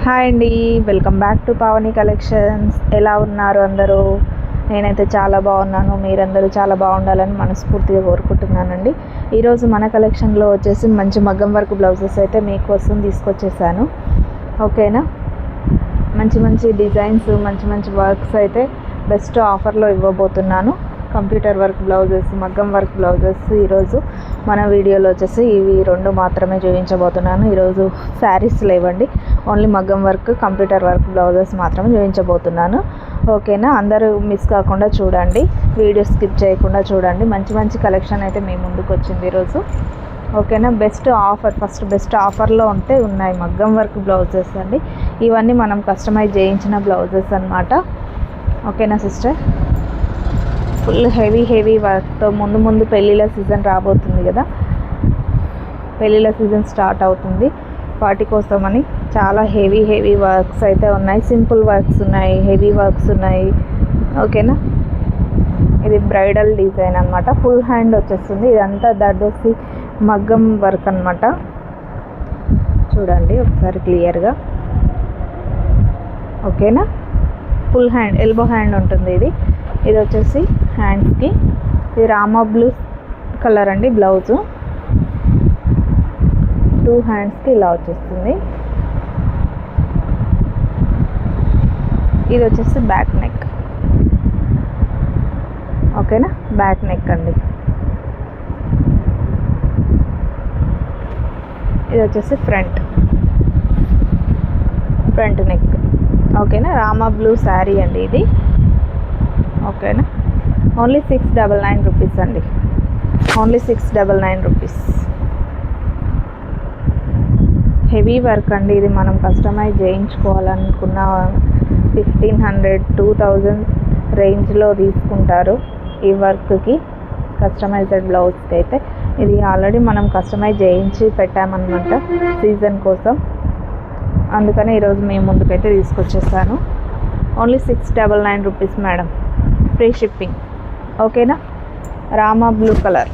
Hi అండి, welcome back to Pavani collections. ఎలా ఉన్నారు అందరూ? నేనైతే చాలా బాగున్నాను. మీరందరూ చాలా బాగుండాలని మనస్ఫూర్తిగా కోరుకుంటున్నానండి. ఈరోజు మన కలెక్షన్లో వచ్చేసి మంచి మగ్గం వర్క్ బ్లౌజెస్ అయితే మీకోసం తీసుకొచ్చేసాను. ఓకేనా, మంచి మంచి డిజైన్స్, మంచి మంచి వర్క్స్ అయితే బెస్ట్ ఆఫర్లో ఇవ్వబోతున్నాను. కంప్యూటర్ వర్క్ బ్లౌజెస్, మగ్గం వర్క్ బ్లౌజెస్ ఈరోజు మన వీడియోలో వచ్చేసి ఇవి రెండు మాత్రమే చూపించబోతున్నాను. ఈరోజు శారీస్ లేవండి, ఓన్లీ మగ్గం వర్క్, కంప్యూటర్ వర్క్ బ్లౌజెస్ మాత్రమే చూపించబోతున్నాను. ఓకేనా, అందరూ మిస్ కాకుండా చూడండి, వీడియో స్కిప్ చేయకుండా చూడండి. మంచి మంచి కలెక్షన్ అయితే మీ ముందుకు వచ్చింది ఈరోజు. ఓకేనా, బెస్ట్ ఆఫర్లో ఉంటే ఉన్నాయి మగ్గం వర్క్ బ్లౌజెస్ అండి. ఇవన్నీ మనం కస్టమైజ్ చేయించిన బ్లౌజెస్ అన్నమాట. ఓకేనా సిస్టర్, ఫుల్ హెవీ వర్క్తో ముందు పెళ్ళిళ్ళ సీజన్ రాబోతుంది కదా, పెళ్ళిళ్ళ సీజన్ స్టార్ట్ అవుతుంది. వాటి కోసమని చాలా హెవీ వర్క్స్ అయితే ఉన్నాయి. సింపుల్ వర్క్స్ ఉన్నాయి, హెవీ వర్క్స్ ఉన్నాయి. ఓకేనా, ఇది బ్రైడల్ డిజైన్ అనమాట. ఫుల్ హ్యాండ్ వచ్చేస్తుంది. ఇదంతా దర్దోసి మగ్గం వర్క్ అనమాట. చూడండి ఒకసారి క్లియర్గా. ఓకేనా, ఫుల్ హ్యాండ్, ఎల్బో హ్యాండ్ ఉంటుంది. ఇది వచ్చేసి హ్యాండ్స్కి. ఇది రామా బ్లూ కలర్ అండి బ్లౌజు. 2 హ్యాండ్స్కి ఇలా వచ్చేస్తుంది. ఇది వచ్చేసి బ్యాక్ నెక్. ఓకేనా, బ్యాక్ నెక్ అండి. ఇది వచ్చేసి ఫ్రంట్ నెక్. ఓకేనా, రామా బ్లూ శారీ అండి ఇది. ఓకేనా, ఓన్లీ 699 రూపీస్ అండి, ఓన్లీ 699 రూపీస్. హెవీ వర్క్ అండి ఇది. మనం కస్టమైజ్ చేయించుకోవాలనుకున్న 1500, 2000 రేంజ్లో తీసుకుంటారు ఈ వర్క్కి, కస్టమైజ్డ్ బ్లౌజ్కి అయితే. ఇది ఆల్రెడీ మనం కస్టమైజ్ చేయించి పెట్టామన్నమాట సీజన్ కోసం, అందుకని ఈరోజు మీ ముందుకైతే తీసుకొచ్చేసాను. Only 699 rupees madam, free shipping. ఓకేనా, Rama blue colour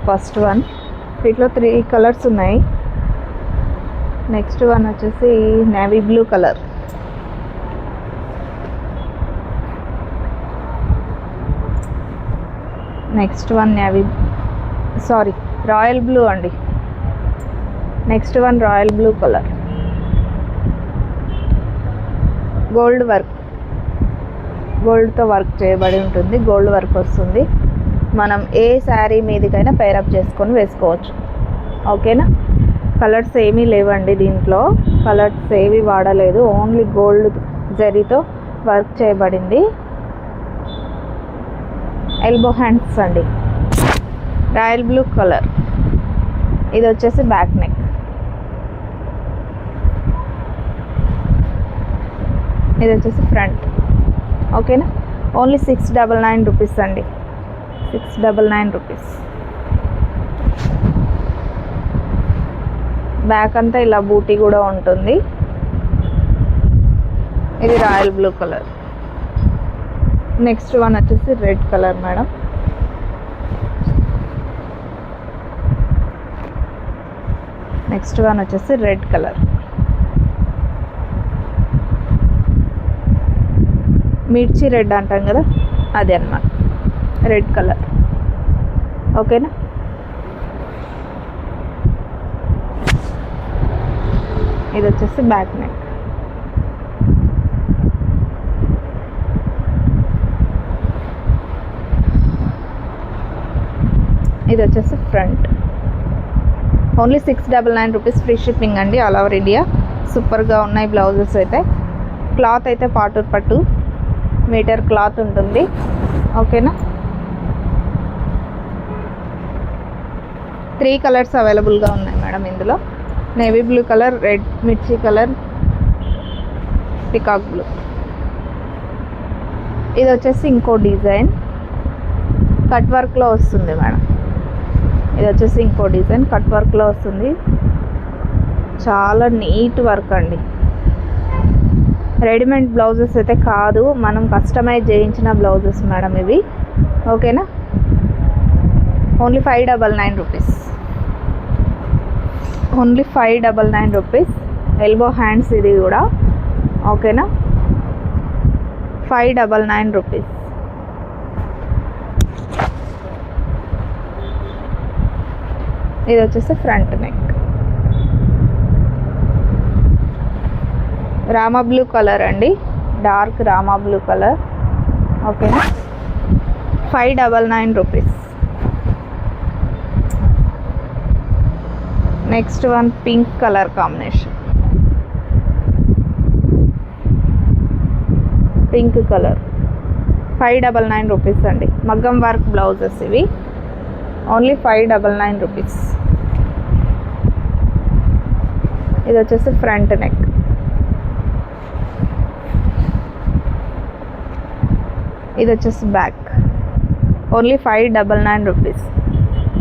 first one. వీటిలో 3 కలర్స్ ఉన్నాయి. నెక్స్ట్ వన్ వచ్చేసి navy blue colour. Next one royal blue అండి. Next one royal blue colour. Gold work, గోల్డ్తో వర్క్ చేయబడి ఉంటుంది. గోల్డ్ వర్క్ వస్తుంది. మనం ఏ శారీ మీదకైనా పేరప్ చేసుకొని వేసుకోవచ్చు. ఓకేనా, కలర్స్ ఏమీ లేవండి దీంట్లో, కలర్స్ ఏవి వాడలేదు. ఓన్లీ గోల్డ్ జరీతో వర్క్ చేయబడింది. ఎల్బో హ్యాండ్స్ అండి. Royal blue colour. ఇది వచ్చేసి బ్యాక్ నెక్. ఇది వచ్చేసి ఫ్రంట్. ఓకేనా, ఓన్లీ 699 రూపీస్ అండి, 699 రూపీస్. బ్యాక్ అంతా ఇలా బూటీ కూడా ఉంటుంది. ఇది royal blue colour. Next one వచ్చేసి red colour madam. Next one వచ్చేసి రెడ్ కలర్. మిర్చి రెడ్ అంటాం కదా, అదే అన్నమాట, రెడ్ కలర్. ఓకేనా, ఇది వచ్చేసి బ్యాక్ నెక్. ఇది వచ్చేసి front. Only 699 rupees, free shipping అండి, ఆల్ ఓవర్ ఇండియా. సూపర్గా ఉన్నాయి బ్లౌజెస్ అయితే. క్లాత్ అయితే పాటూర్ పట్టు మీటర్ క్లాత్ ఉంటుంది. ఓకేనా, 3 కలర్స్ అవైలబుల్గా ఉన్నాయి మేడం ఇందులో. నేవీ బ్లూ కలర్, రెడ్ మిర్చి కలర్, పికాక్ బ్లూ. ఇది వచ్చేసి ఇంకో డిజైన్ కట్ వర్క్లో వస్తుంది మేడం. ఇది వచ్చేసి ఇంకో డిజైన్ కట్ వర్క్లో వస్తుంది. చాలా నీట్ వర్క్ అండి. రెడీమేడ్ బ్లౌజెస్ అయితే కాదు, మనం కస్టమైజ్ చేయించిన బ్లౌజెస్ మేడం ఇవి. ఓకేనా, only 599 rupees, only 599 rupees. Elbow hands ఇది కూడా. ఓకేనా, 599 రూపీస్. ఇది వచ్చేసి front neck, Rama blue colour అండి, డార్క్ రామా బ్లూ కలర్. ఓకేనా, 599 rupees. Next one pink colour combination, pink colour, 599 rupees అండి. మగ్గం వర్క్ బ్లౌజెస్ ఇవి, ఓన్లీ 599 రూపీస్. ఇది వచ్చేసి ఫ్రంట్ నెక్, ఇది వచ్చేసి బ్యాక్, ఓన్లీ 599 రూపీస్.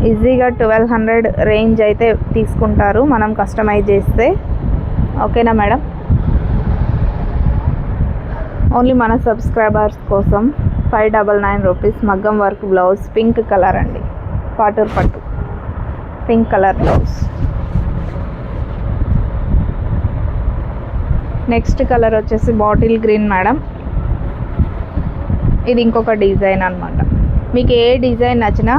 ఈజీగా 1200 రేంజ్ అయితే తీసుకుంటారు మనం కస్టమైజ్ చేస్తే. ఓకేనా మేడం, ఓన్లీ మన సబ్స్క్రైబర్స్ కోసం 599 రూపీస్. మగ్గం వర్క్ బ్లౌజ్, పింక్ కలర్ అండి, పాటూర్ పట్టు pink colour blouse. Next colour వచ్చేసి బాటిల్ గ్రీన్ మేడం. ఇది ఇంకొక డిజైన్ అనమాట. మీకు ఏ డిజైన్ నచ్చినా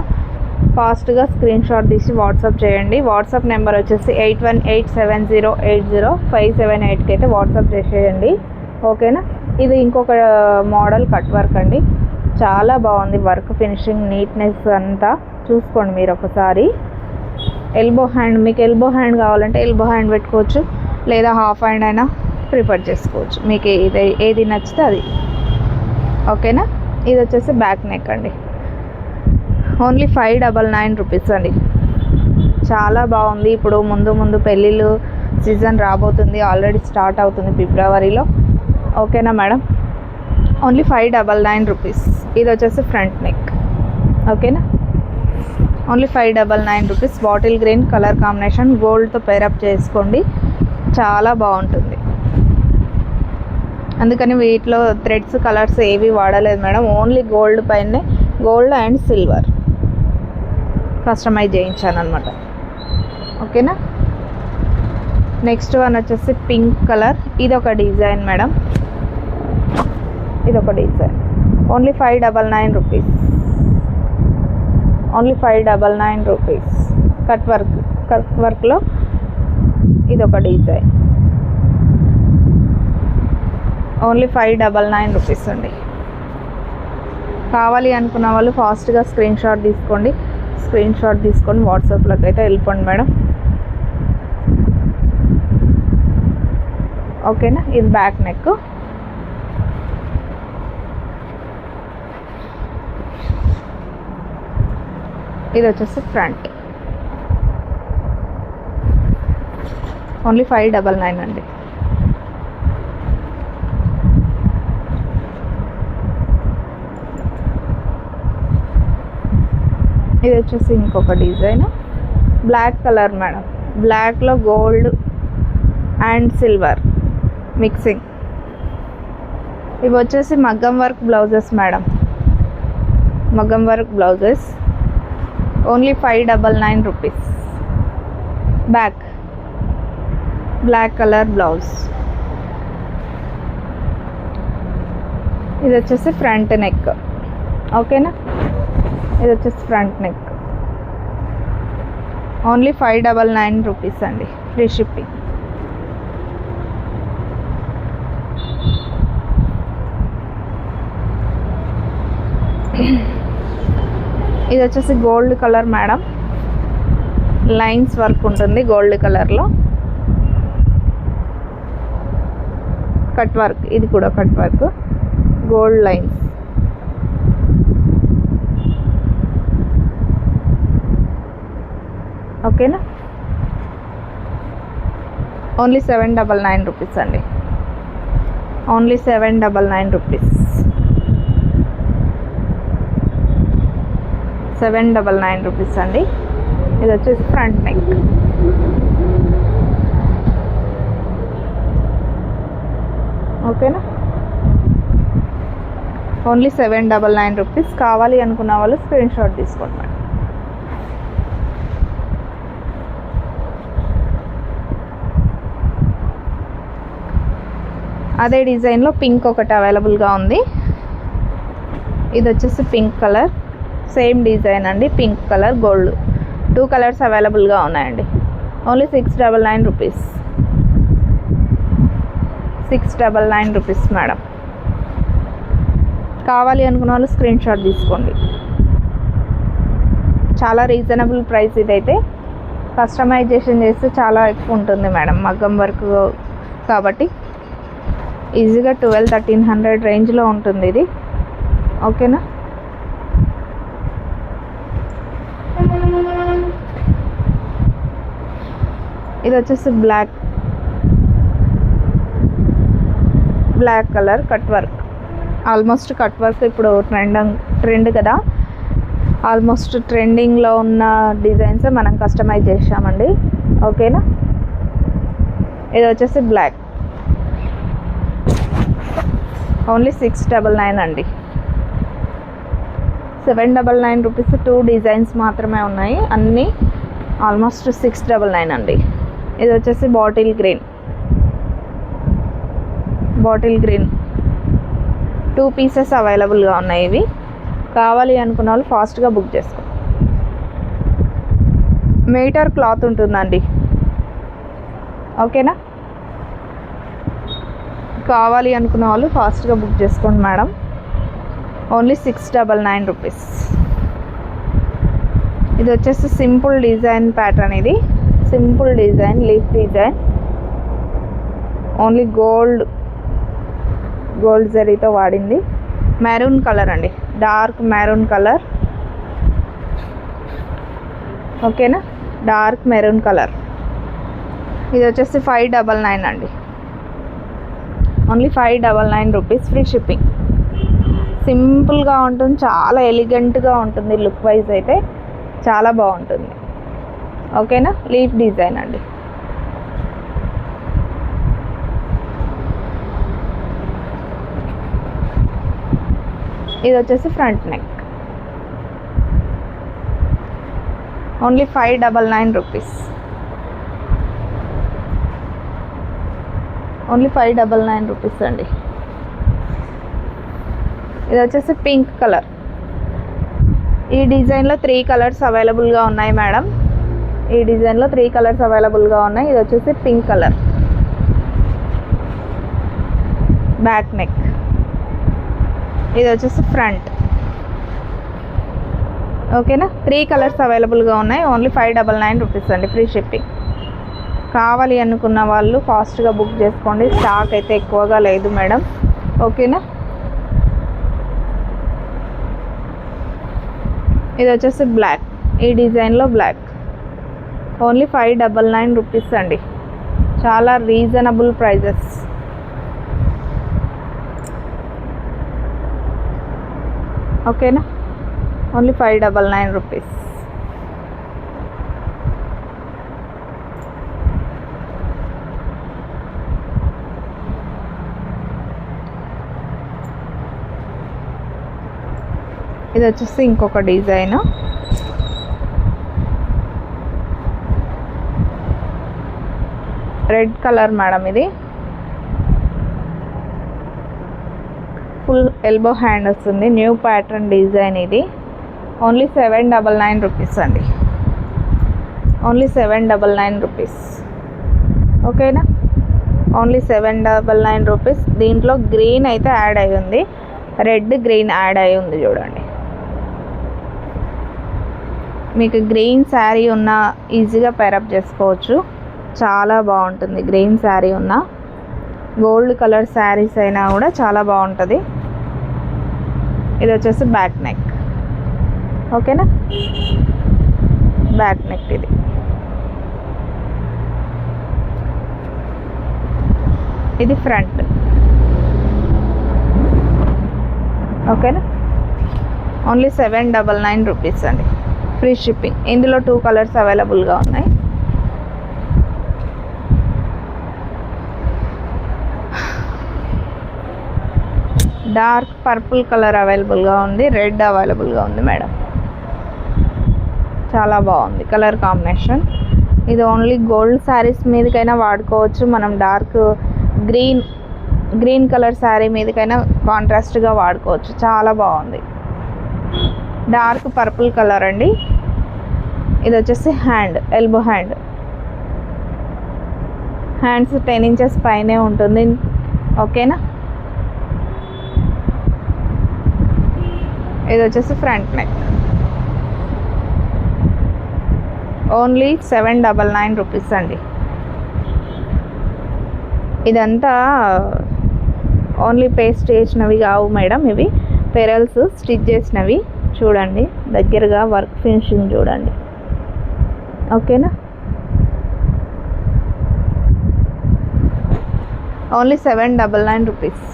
ఫాస్ట్గా స్క్రీన్ షాట్ తీసి వాట్సాప్ చేయండి. వాట్సాప్ నెంబర్ వచ్చేసి 8187080578కి అయితే వాట్సాప్ చేసేయండి. ఓకేనా, ఇది ఇంకొక మోడల్ కట్ వర్క్ అండి, చాలా బాగుంది వర్క్ ఫినిషింగ్, నీట్నెస్ అంతా చూసుకోండి మీరు ఒకసారి. ఎల్బో హ్యాండ్, మీకు ఎల్బో హ్యాండ్ కావాలంటే ఎల్బో హ్యాండ్ పెట్టుకోవచ్చు, లేదా హాఫ్ హ్యాండ్ అయినా ప్రిఫర్ చేసుకోవచ్చు, మీకు ఏది నచ్చితే అది. ఓకేనా, ఇది వచ్చేసి బ్యాక్ నెక్ అండి, ఓన్లీ 599 రూపీస్ అండి. చాలా బాగుంది. ఇప్పుడు ముందు పెళ్ళిళ్ళు సీజన్ రాబోతుంది, ఆల్రెడీ స్టార్ట్ అవుతుంది ఫిబ్రవరిలో. ఓకేనా మేడం, ఓన్లీ 599 రూపీస్. ఇది వచ్చేసి ఫ్రంట్ నెక్. ఓకేనా, only 599 rupees. Bottle green colour combination, గోల్డ్తో పేరప్ చేసుకోండి, చాలా బాగుంటుంది. అందుకని వీటిలో థ్రెడ్స్ కలర్స్ ఏవి వాడలేదు మేడం, ఓన్లీ గోల్డ్ పైనే, గోల్డ్ అండ్ సిల్వర్ కస్టమైజ్ చేయించాను అనమాట. ఓకేనా, నెక్స్ట్ వన్ వచ్చేసి పింక్ కలర్. ఇది ఒక డిజైన్ మేడం, ఇది ఒక design, only 599 rupees, only 599 rupees. Cut వర్క్లో ఇది ఒక డిజైన్, ఓన్లీ 599 రూపీస్ అండి. కావాలి అనుకున్న వాళ్ళు ఫాస్ట్గా స్క్రీన్ షాట్ తీసుకోండి, స్క్రీన్ షాట్ తీసుకొని వాట్సాప్లోకి అయితే వెళ్ళిపోండి మేడం. ఓకేనా, ఇది బ్యాక్ నెక్, ఇది వచ్చేసి ఫ్రంట్, ఓన్లీ 599 అండి. ఇది వచ్చేసి ఇంకొక డిజైన్, బ్లాక్ కలర్ మేడం, బ్లాక్లో గోల్డ్ అండ్ సిల్వర్ మిక్సింగ్. ఇవి వచ్చేసి మగ్గం వర్క్ బ్లౌజెస్ మేడం, మగ్గం work blouses, only 599 rupees. Back black colour blouse. ఇది వచ్చేసి ఫ్రంట్ నెక్. ఓకేనా, ఇది వచ్చేసి ఫ్రంట్ నెక్, ఓన్లీ 599 రూపీస్ అండి, ఫ్రీ షిప్పింగ్. ఇది వచ్చేసి gold colour madam, lines work ఉంటుంది గోల్డ్ కలర్లో, కట్ వర్క్, ఇది కూడా కట్ వర్క్, గోల్డ్ లైన్స్. ఓకేనా, ఓన్లీ 799 రూపీస్ అండి, ఓన్లీ 799 రూపీస్, 799 రూపీస్ అండి. ఇది వచ్చేసి ఫ్రంట్ నెక్. ఓకేనా, ఓన్లీ 799 రూపీస్. కావాలి అనుకున్న వాళ్ళు స్క్రీన్ షాట్ తీసుకోండి మేడం. అదే డిజైన్లో పింక్ ఒకటి అవైలబుల్గా ఉంది. ఇది వచ్చేసి పింక్ కలర్, సేమ్ డిజైన్ అండి, పింక్ కలర్ గోల్డ్, 2 కలర్స్ అవైలబుల్గా ఉన్నాయండి. Only 699 rupees, 699 rupees madam. కావాలి అనుకున్న వాళ్ళు స్క్రీన్ షాట్ తీసుకోండి. చాలా రీజనబుల్ ప్రైస్ ఇదైతే. కస్టమైజేషన్ చేస్తే చాలా ఎక్కువ ఉంటుంది మేడం, మగ్గం వర్క్ కాబట్టి ఈజీగా 1200-1300 రేంజ్లో ఉంటుంది ఇది. ఓకేనా. ఇది వచ్చేసి black colour cut work. Almost cut work ఇప్పుడు ట్రెండ్ కదా, ఆల్మోస్ట్ ట్రెండింగ్లో ఉన్న డిజైన్స్ మనం కస్టమైజ్ చేసామండి. ఓకేనా. ఇది వచ్చేసి బ్లాక్, ఓన్లీ 699 అండి. 799 రూపీస్. 2 డిజైన్స్ మాత్రమే ఉన్నాయి, అన్నీ ఆల్మోస్ట్ 699 అండి. ఇది వచ్చేసి బాటిల్ గ్రీన్ 2 పీసెస్ అవైలబుల్గా ఉన్నాయి. ఇవి కావాలి అనుకున్న వాళ్ళు ఫాస్ట్గా బుక్ చేసుకో. మీటర్ క్లాత్ ఉంటుందండి. ఓకేనా. కావాలి అనుకున్న వాళ్ళు ఫాస్ట్గా బుక్ చేసుకోండి మేడం. Only 699 rupees. ఇది వచ్చేసి సింపుల్ డిజైన్ ప్యాటర్న్. ఇది simple design, leaf design, only gold జరీతో వాడింది. మెరూన్ కలర్ అండి, డార్క్ మెరూన్ కలర్. ఓకేనా, డార్క్ మెరూన్ కలర్. ఇది వచ్చేసి 599 అండి. Only 599 rupees, free shipping. సింపుల్గా ఉంటుంది, చాలా ఎలిగెంట్గా ఉంటుంది. లుక్ వైజ్ అయితే చాలా బాగుంటుంది. ఓకేనా. లీఫ్ డిజైన్ అండి. ఇది వచ్చేసి front neck. Only 599 rupees. Only 599 rupees అండి. ఇది వచ్చేసి పింక్ కలర్. ఈ డిజైన్లో 3 కలర్స్ అవైలబుల్గా ఉన్నాయి మేడం. ఈ డిజైన్లో 3 కలర్స్ అవైలబుల్గా ఉన్నాయి. ఇది వచ్చేసి పింక్ కలర్, బ్యాక్ నెక్. ఇది వచ్చేసి ఫ్రంట్. ఓకేనా. 3 కలర్స్ అవైలబుల్గా ఉన్నాయి. ఓన్లీ 599 రూపీస్ అండి, ఫ్రీ షిప్పింగ్. కావాలి అనుకున్న వాళ్ళు ఫాస్ట్గా బుక్ చేసుకోండి, స్టాక్ అయితే ఎక్కువగా లేదు మేడం. ఓకేనా. ఇది వచ్చేసి బ్లాక్, ఈ డిజైన్లో బ్లాక్. ఓన్లీ 599 రూపీస్ అండి, చాలా రీజనబుల్ ప్రైజెస్. ఓకేనా. Only 599 rupees. ఇది వచ్చేసి ఇంకొక డిజైన్. Red colour madam. ఇది ఫుల్ ఎల్బో హ్యాండ్ వస్తుంది, న్యూ ప్యాటర్న్ డిజైన్. ఇది ఓన్లీ 799 రూపీస్ అండి. Only 799 rupees. ఓకేనా. Only 799 rupees. దీంట్లో గ్రీన్ అయితే యాడ్ అయి ఉంది, రెడ్ గ్రీన్ యాడ్ అయి ఉంది చూడండి. మీకు గ్రీన్ శారీ ఉన్న ఈజీగా పేరప్ చేసుకోవచ్చు, చాలా బాగుంటుంది. గ్రీన్ శారీ ఉన్న, గోల్డ్ కలర్ శారీస్ అయినా కూడా చాలా బాగుంటుంది. ఇది వచ్చేసి బ్యాక్ నెక్. ఓకేనా. Back neck. ఇది ఫ్రంట్. ఓకేనా. ఓన్లీ 799 రూపీస్ అండి, ఫ్రీ షిప్పింగ్. ఇందులో 2 కలర్స్ అవైలబుల్గా ఉన్నాయి. డార్క్ పర్పుల్ కలర్ అవైలబుల్గా ఉంది, రెడ్ అవైలబుల్గా ఉంది మేడం. చాలా బాగుంది కలర్ కాంబినేషన్. ఇది ఓన్లీ గోల్డ్ శారీస్ మీదకైనా వాడుకోవచ్చు. మనం డార్క్ గ్రీన్ కలర్ శారీ మీదకైనా కాంట్రాస్ట్గా వాడుకోవచ్చు, చాలా బాగుంది. డార్క్ పర్పుల్ కలర్ అండి. ఇది వచ్చేసి ఎల్బో హ్యాండ్స్ 10 ఇంచెస్ పైనే ఉంటుంది. ఓకేనా. ఇది వచ్చేసి ఫ్రంట్ నెక్. ఓన్లీ 799 రూపీస్ అండి. ఇదంతా ఓన్లీ పేస్ట్ చేసినవి కావు మేడం, ఇవి పెరల్స్ స్టిచ్ చేసినవి. చూడండి దగ్గరగా వర్క్ ఫినిషింగ్ చూడండి. ఓకేనా. Only 799 rupees.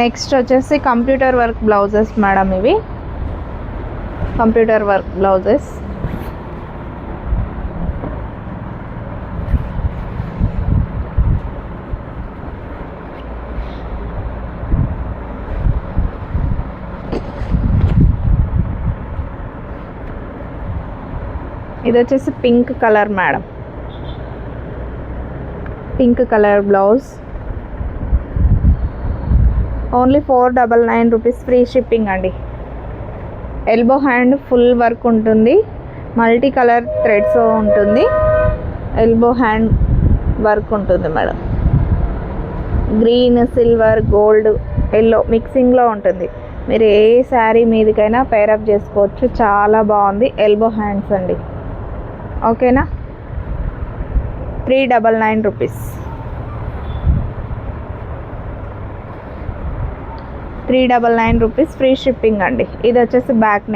నెక్స్ట్ వచ్చేసి కంప్యూటర్ వర్క్ బ్లౌజెస్ మేడం. ఇవి కంప్యూటర్ వర్క్ బ్లౌజెస్. ఇది వచ్చేసి pink colour madam, pink colour blouse. Only 499 rupees, free shipping అండి. ఎల్బో హ్యాండ్ ఫుల్ వర్క్ ఉంటుంది, మల్టీ కలర్ థ్రెడ్స్ ఉంటుంది, ఎల్బో హ్యాండ్ వర్క్ ఉంటుంది madam. Green, silver, gold, yellow మిక్సింగ్లో ఉంటుంది. మీరు ఏ శారీ మీదకైనా పేరప్ చేసుకోవచ్చు, చాలా బాగుంది. ఎల్బో హ్యాండ్స్ అండి. ఓకేనా. 399 రూపీస్, 399 రూపీస్, ఫ్రీ షిప్పింగ్ అండి. ఇది వచ్చేసి బ్యాక్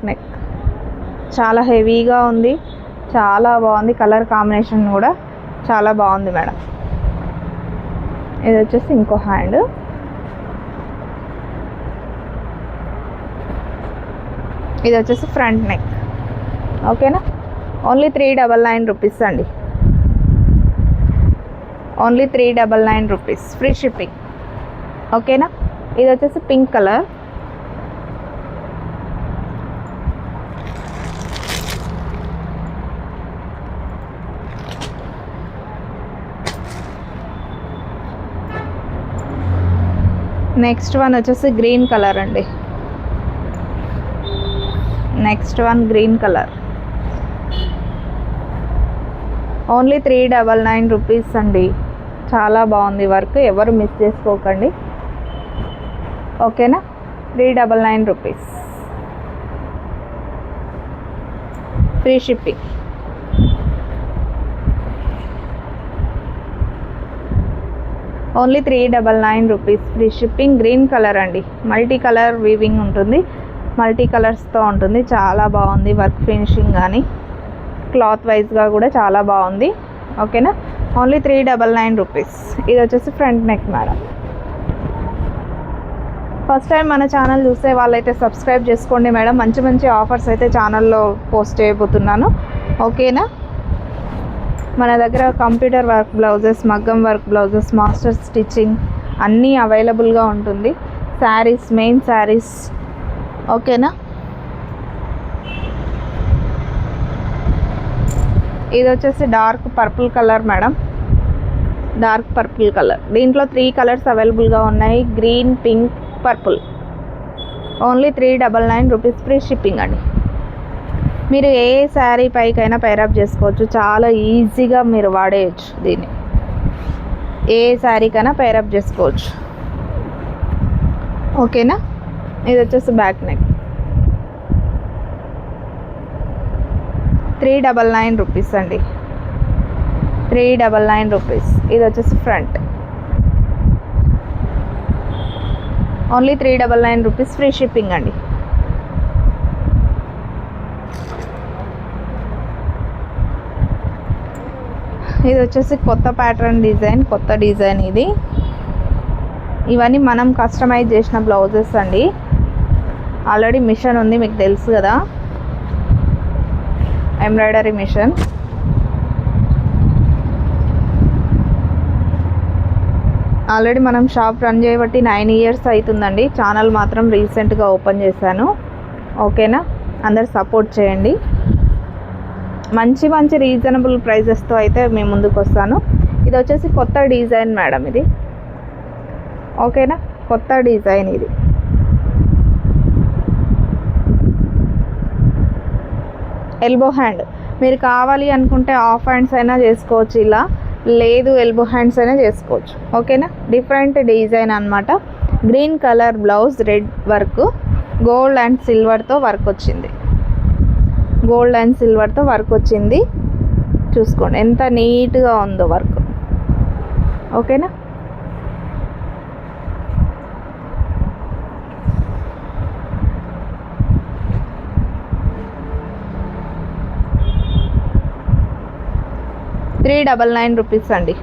నెక్, చాలా హెవీగా ఉంది, చాలా బాగుంది. కలర్ కాంబినేషన్ కూడా చాలా బాగుంది మేడం. ఇది వచ్చేసి ఇంకో హ్యాండ్. ఇది వచ్చేసి ఫ్రంట్ నెక్. ఓకేనా. ఓన్లీ 399 రూపీస్ అండి. Only 399 rupees, free shipping. ఓకేనా. ఇది వచ్చేసి పింక్ కలర్. నెక్స్ట్ వన్ వచ్చేసి గ్రీన్ కలర్ అండి. Next one green colour. Only 399 rupees అండి. చాలా బాగుంది వర్క్, ఎవరు మిస్ చేసుకోకండి. ఓకేనా. 399 rupees, free shipping. Only 399 rupees, free shipping. Green colour అండి, మల్టీ కలర్ వీవింగ్ ఉంటుంది, మల్టీ కలర్స్తో ఉంటుంది, చాలా బాగుంది వర్క్ ఫినిషింగ్ కానీ క్లాత్ వైజ్గా కూడా చాలా బాగుంది. ఓకేనా. Only 399 rupees. ఇది వచ్చేసి front neck madam. First time మన ఛానల్ చూసే వాళ్ళైతే సబ్స్క్రైబ్ చేసుకోండి మేడం. మంచి మంచి ఆఫర్స్ అయితే ఛానల్లో పోస్ట్ చేయబోతున్నాను. ఓకేనా. మన దగ్గర కంప్యూటర్ వర్క్ బ్లౌజెస్, మగ్గం వర్క్ బ్లౌజెస్, మాస్టర్ స్టిచ్చింగ్ అన్నీ అవైలబుల్గా ఉంటుంది. శారీస్, మెయిన్ శారీస్. ఓకేనా. ఇది వచ్చేసి dark purple colour madam, dark purple colour. దీంట్లో 3 కలర్స్ అవైలబుల్గా ఉన్నాయి, green, pink, purple. Only 399 rupees, free shipping అండి. మీరు ఏ శారీ పైకైనా పేరప్ చేసుకోవచ్చు, చాలా ఈజీగా మీరు వాడేయచ్చు దీన్ని. ఏ శారీకైనా పేరప్ చేసుకోవచ్చు. ఓకేనా. ఇది వచ్చేసి బ్యాక్ నెక్. 399 రూపీస్ అండి, 399 రూపీస్. ఇది వచ్చేసి front. Only 399 rupees, free shipping అండి. ఇది వచ్చేసి కొత్త ప్యాటర్న్ డిజైన్, కొత్త డిజైన్ ఇది. ఇవన్నీ మనం కస్టమైజ్ చేసిన బ్లౌజెస్ అండి. ఆల్రెడీ మిషన్ ఉంది, మీకు తెలుసు కదా, ఎంబ్రాయిడరీ మిషన్. ఆల్రెడీ మనం షాప్ రన్ చేయబట్టి 9 ఇయర్స్ అవుతుందండి. ఛానల్ మాత్రం రీసెంట్గా ఓపెన్ చేశాను. ఓకేనా, అందరు సపోర్ట్ చేయండి. మంచి మంచి రీజనబుల్ ప్రైజెస్తో అయితే మేము ముందుకు వస్తాను. ఇది వచ్చేసి కొత్త డిజైన్ మేడం, ఇది ఓకేనా, కొత్త డిజైన్ ఇది. ఎల్బో హ్యాండ్ మీరు కావాలి అనుకుంటే హాఫ్ హ్యాండ్స్ అయినా చేసుకోవచ్చు, ఇలా లేదు ఎల్బో హ్యాండ్స్ అయినా చేసుకోవచ్చు. ఓకేనా, డిఫరెంట్ డిజైన్ అనమాట. Green colour blouse, red work, gold and సిల్వర్తో వర్క్ వచ్చింది. గోల్డ్ అండ్ సిల్వర్తో వర్క్ వచ్చింది. చూసుకోండి ఎంత నీట్గా ఉందో వర్క్. ఓకేనా, ₹399 అండి.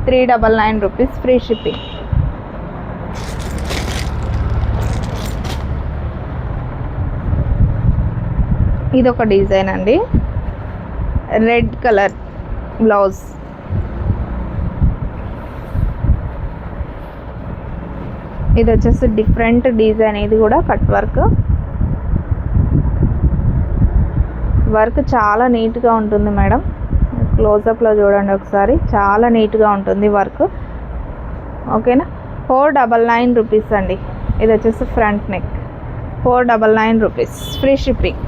₹399 ఫ్రీ షిప్పింగ్. ఇది ఒక డిజైన్ అండి, రెడ్ కలర్ బ్లౌజ్. ఇది వచ్చేసి డిఫరెంట్ డిజైన్, ఇది కూడా కట్ వర్క్. వర్క్ చాలా నీట్గా ఉంటుంది మేడం. క్లోజప్లో చూడండి ఒకసారి, చాలా నీట్గా ఉంటుంది వర్క్. ఓకేనా, ₹499 అండి. ఇది వచ్చేసి ఫ్రంట్ నెక్, ₹499 ఫ్రీ షిప్పింగ్.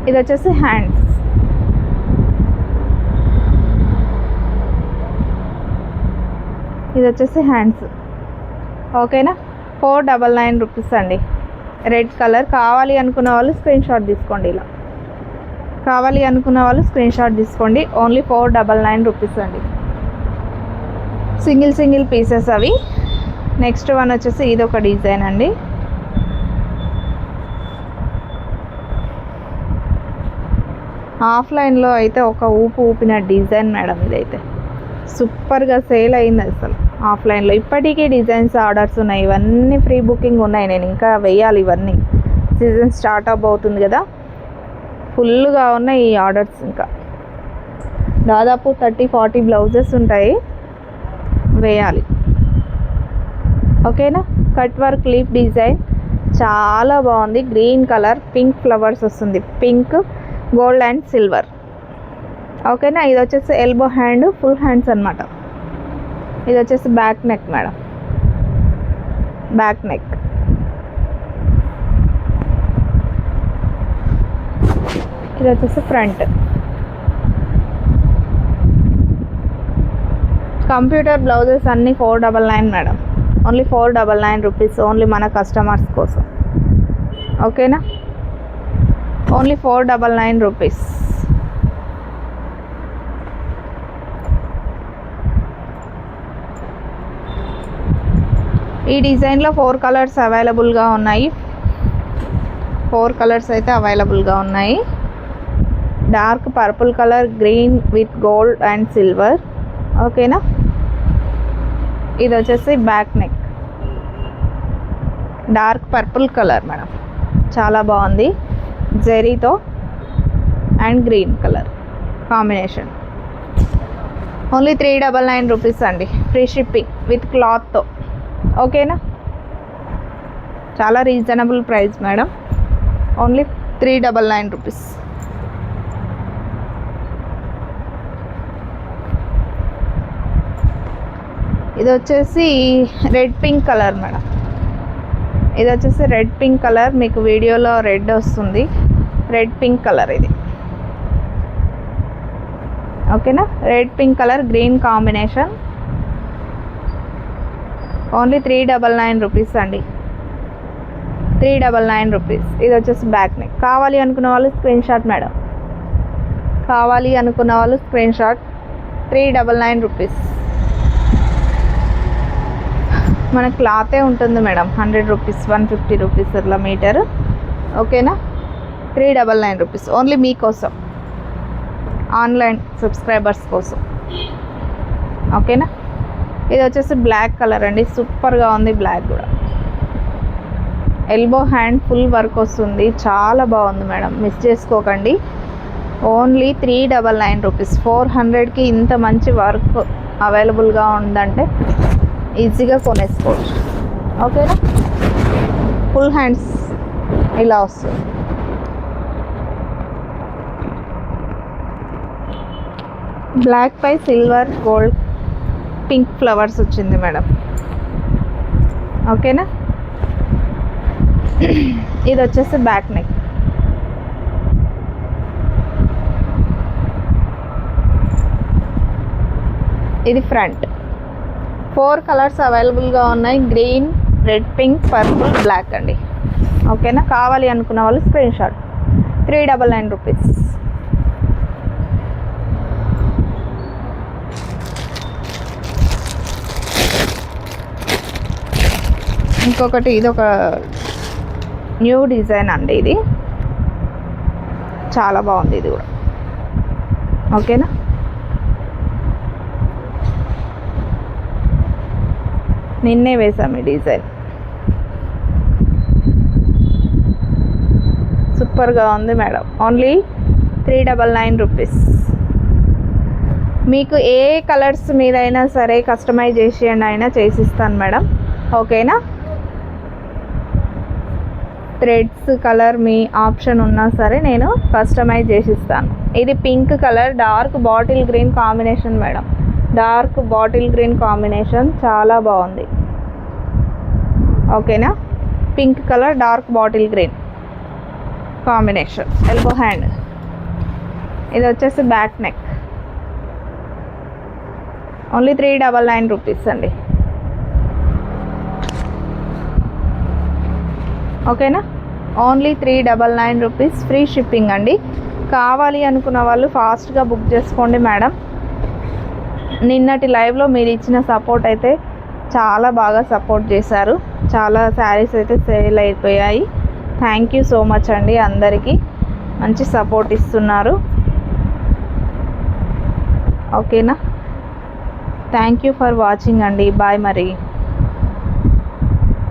ఇది వచ్చేసి హ్యాండ్స్, ఇది వచ్చేసి హ్యాండ్స్. ఓకేనా, ₹499 అండి. Red colour. కావాలి అనుకున్న వాళ్ళు స్క్రీన్ షాట్ తీసుకోండి. ఇలా కావాలి అనుకున్న వాళ్ళు స్క్రీన్ షాట్ తీసుకోండి. ఓన్లీ ₹499 అండి. సింగిల్ పీసెస్ అవి. నెక్స్ట్ వన్ వచ్చేసి ఇది ఒక డిజైన్ అండి. ఆఫ్లైన్లో అయితే ఒక ఊపిన డిజైన్ మేడం. ఇదైతే సూపర్గా సేల్ అయింది అసలు ఆఫ్లైన్లో. ఇప్పటికీ డిజైన్స్ ఆర్డర్స్ ఉన్నాయి, ఇవన్నీ ఫ్రీ బుకింగ్ ఉన్నాయి. నేను ఇంకా వేయాలి ఇవన్నీ, సీజన్ స్టార్ట్ అవుతుంది కదా, ఫుల్గా ఉన్నాయి ఈ ఆర్డర్స్. ఇంకా దాదాపు 30-40 బ్లౌజెస్ ఉంటాయి, వేయాలి. ఓకేనా, కట్ వర్క్ లీఫ్ డిజైన్ చాలా బాగుంది. గ్రీన్ కలర్, పింక్ ఫ్లవర్స్ వస్తుంది, పింక్, గోల్డ్ అండ్ సిల్వర్. ఓకేనా, ఇది వచ్చేసి ఎల్బో హ్యాండ్, ఫుల్ హ్యాండ్స్ అనమాట. ఇది వచ్చేసి back neck madam, back neck. ఇది వచ్చేసి ఫ్రంట్. కంప్యూటర్ బ్లౌజెస్ అన్నీ $499 మేడం. ఓన్లీ $499, ఓన్లీ మన కస్టమర్స్ కోసం. ఓకేనా, ఓన్లీ $499. ఈ డిజైన్లో 4 కలర్స్ అవైలబుల్గా ఉన్నాయి. 4 కలర్స్ అయితే అవైలబుల్గా ఉన్నాయి. Dark purple colour, green with gold and silver. ఓకేనా, ఇది వచ్చేసి back neck, dark purple colour madam, చాలా బాగుంది. జెరీతో and green colour combination. Only $399 అండి, ఫ్రీ షిప్పింగ్ విత్ క్లాత్తో. ఓకేనా, చాలా రీజనబుల్ ప్రైస్ మేడం. ఓన్లీ $399. ఇది వచ్చేసి రెడ్ పింక్ కలర్ మేడం. ఇది వచ్చేసి రెడ్ పింక్ కలర్, మీకు వీడియోలో రెడ్ వస్తుంది, రెడ్ పింక్ కలర్ ఇది. ఓకేనా, red pink colour, green combination. Only $399 అండి, $399. ఇది వచ్చేసి బ్యాక్ నెక్. కావాలి అనుకున్న వాళ్ళు స్క్రీన్ షాట్ మేడం, కావాలి అనుకున్న వాళ్ళు స్క్రీన్ షాట్. $399. మన క్లాతే ఉంటుంది మేడం, ₹100, ₹150 అట్లా మీటర్. ఓకేనా, $399 ఓన్లీ మీకోసం, ఆన్లైన్ సబ్స్క్రైబర్స్ కోసం. ఓకేనా, ఇది వచ్చేసి బ్లాక్ కలర్ అండి, సూపర్గా ఉంది బ్లాక్ కూడా. ఎల్బో హ్యాండ్, ఫుల్ వర్క్ వస్తుంది, చాలా బాగుంది మేడం, మిస్ చేసుకోకండి. Only 399 rupees. 400కి ఇంత మంచి వర్క్ అవైలబుల్గా ఉందంటే ఈజీగా కొనేసుకోవచ్చు. ఓకేనా, ఫుల్ హ్యాండ్స్ ఇలా వస్తుంది. బ్లాక్ పై సిల్వర్ గోల్డ్ పింక్ ఫ్లవర్స్ వచ్చింది మేడం. ఓకేనా, ఇది వచ్చేసి బ్యాక్ నెక్. ఇది ఫ్రంట్. 4 కలర్స్ అవైలబుల్గా ఉన్నాయి. Green, red, pink, purple, black అండి. ఓకేనా, కావాలి అనుకున్న వాళ్ళు స్క్రీన్ షాట్. 399 రూపీస్. ఇంకొకటి, ఇది ఒక న్యూ డిజైన్ అండి. ఇది చాలా బాగుంది. ఇది కూడా ఓకేనా. నిన్నే వేసాము ఈ డిజైన్. సూపర్గా ఉంది మేడం. Only 399 rupees. మీకు ఏ కలర్స్ మీదైనా సరే కస్టమైజేషన్ అయినా చేసిస్తాను మేడం. ఓకేనా, థ్రెడ్స్ కలర్ మీ ఆప్షన్ ఉన్నా సరే నేను కస్టమైజ్ చేసిస్తాను. ఇది pink colour, dark bottle green combination madam. Dark bottle green combination చాలా బాగుంది. ఓకేనా, pink colour dark bottle green combination. Elbow hand. ఇది వచ్చేసి బ్యాక్ నెక్. ఓన్లీ 399 రూపీస్ అండి. ఓకేనా, ఓన్లీ 399 రూపీస్. ఫ్రీ షిప్పింగ్ అండి. కావాలి అనుకున్న వాళ్ళు ఫాస్ట్గా బుక్ చేసుకోండి మేడం. నిన్నటి లైవ్లో మీరు ఇచ్చిన సపోర్ట్ అయితే చాలా బాగా సపోర్ట్ చేశారు. చాలా శారీస్ అయితే సేల్ అయిపోయాయి. థ్యాంక్ యూ సో మచ్ అండి. అందరికీ మంచి సపోర్ట్ ఇస్తున్నారు. ఓకేనా, థ్యాంక్ యూ ఫర్ వాచింగ్ అండి. బాయ్ మరి.